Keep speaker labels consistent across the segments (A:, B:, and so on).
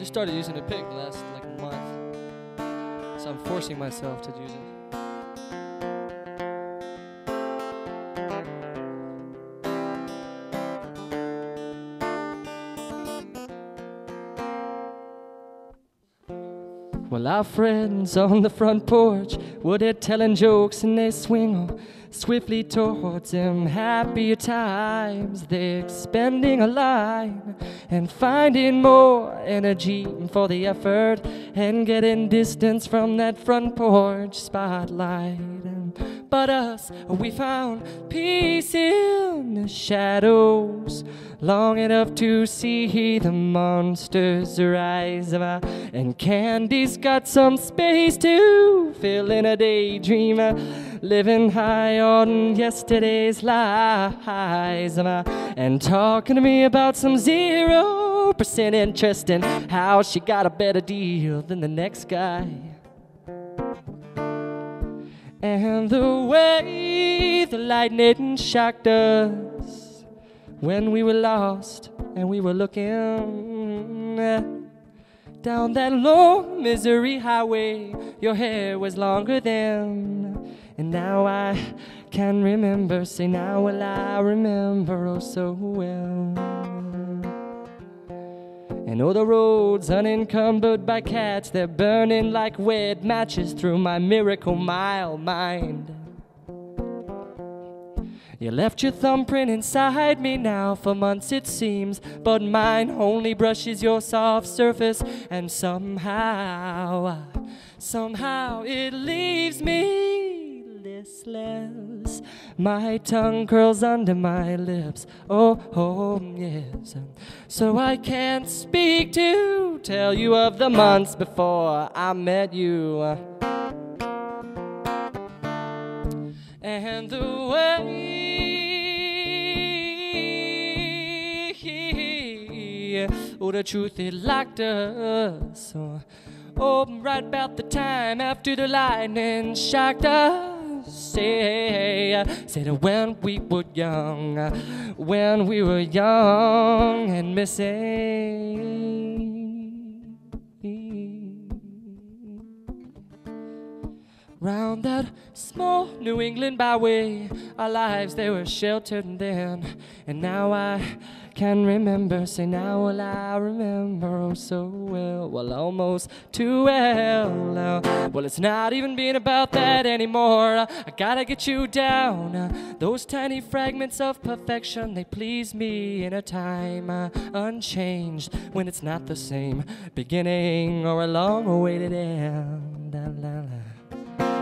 A: just started using a pick the last like month, so I'm forcing myself to use it. Well, our friends on the front porch were there telling jokes, and they swing swiftly towards them happier times. They're expending a line and finding more energy for the effort and getting distance from that front porch spotlight. But us, we found peace in the shadows, long enough to see the monsters rise. And Candy's got some space to fill in a daydream, living high on yesterday's lies, and talking to me about some 0% interest in how she got a better deal than the next guy. And the way the lightning shocked us when we were lost and we were looking down that long misery highway. Your hair was longer then, and now I can remember. Say now will I remember oh so well. And oh, the roads unencumbered by cats, they're burning like wet matches through my miracle mile mind. You left your thumbprint inside me now for months it seems, but mine only brushes your soft surface, and somehow it leaves me listless. My tongue curls under my lips, oh yes. So I can't speak to tell you of the months before I met you. And the way oh, the truth, it locked us. Oh, right about the time after the lightning shocked us. Said when we were young and missing. Round that small New England byway, our lives, they were sheltered then, and now I can remember. Say now will I remember oh so well. Well, almost too well. Well, it's not even been about that anymore. I gotta get you down. Those tiny fragments of perfection, they please me in a time unchanged, when it's not the same beginning or a long-awaited end. La, la, la.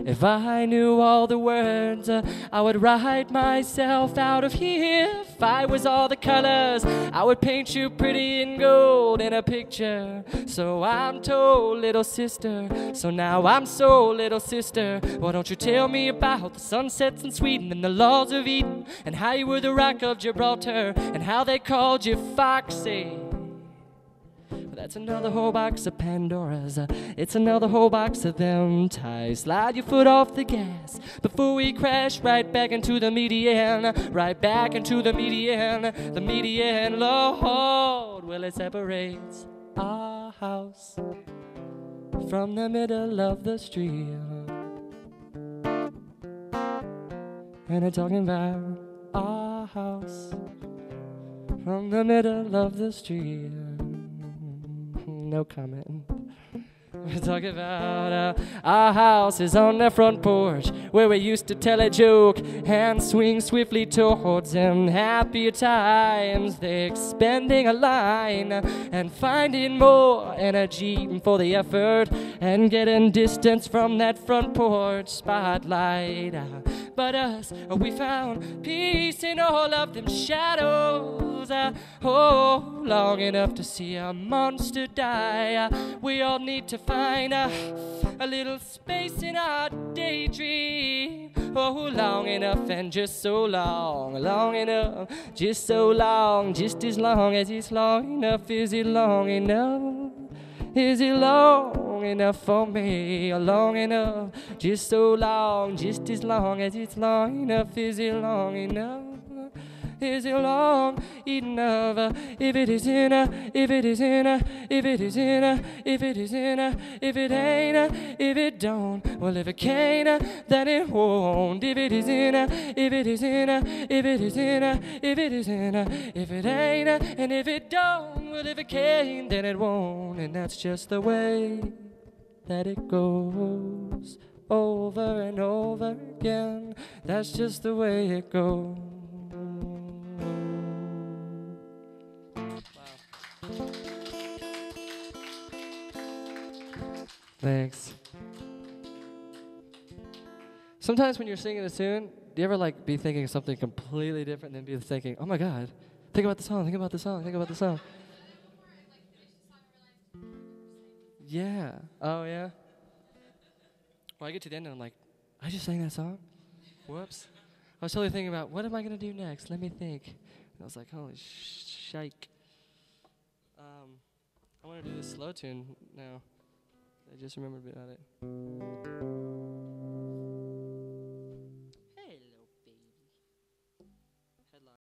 A: If I knew all the words, I would write myself out of here. If I was all the colors, I would paint you pretty in gold in a picture. So I'm told, little sister. So now I'm so, little sister. Why don't you tell me about the sunsets in Sweden and the laws of Eden, and how you were the rock of Gibraltar, and how they called you Foxy? That's another whole box of Pandora's. It's another whole box of them ties. Slide your foot off the gas before we crash right back into the median. Right back into the median. The median, Lord, well, it separates our house from the middle of the street. And I'm talking about our house from the middle of the street. No comment. We're talking about our house is on the front porch where we used to tell a joke and swing swiftly towards them happier times. They're expending a line and finding more energy for the effort and getting distance from that front porch spotlight. But us, we found peace in all of them shadows. Oh, long enough to see a monster die. We all need to find a little space in our daydream. Oh, long enough and just so long, long enough, just so long, just as long as it's long enough. Is it long enough? Is it long enough for me? Or long enough, just so long, just as long as it's long enough. Is it long enough? is it long enough? If it is in a, if it is in a, if it is in a, if it is in a, if it ain't a, if it don't, well if it can't, then it won't. If it is in a, if it is in a, if it is in a, if it is in a, if it ain't a, and if it don't, well if it can't, then it won't. And that's just the way that it goes, over and over again. That's just the way it goes. Wow. Thanks. Sometimes when you're singing a tune, do you ever like be thinking something completely different than be thinking, oh my God, think about the song, think about the song, think about the song. Yeah. Oh yeah. Well, I get to the end and I'm like, I just sang that song? Whoops. I was totally thinking about, what am I going to do next? Let me think. And I was like, holy shike. I want to do this slow tune now. I just remembered about it.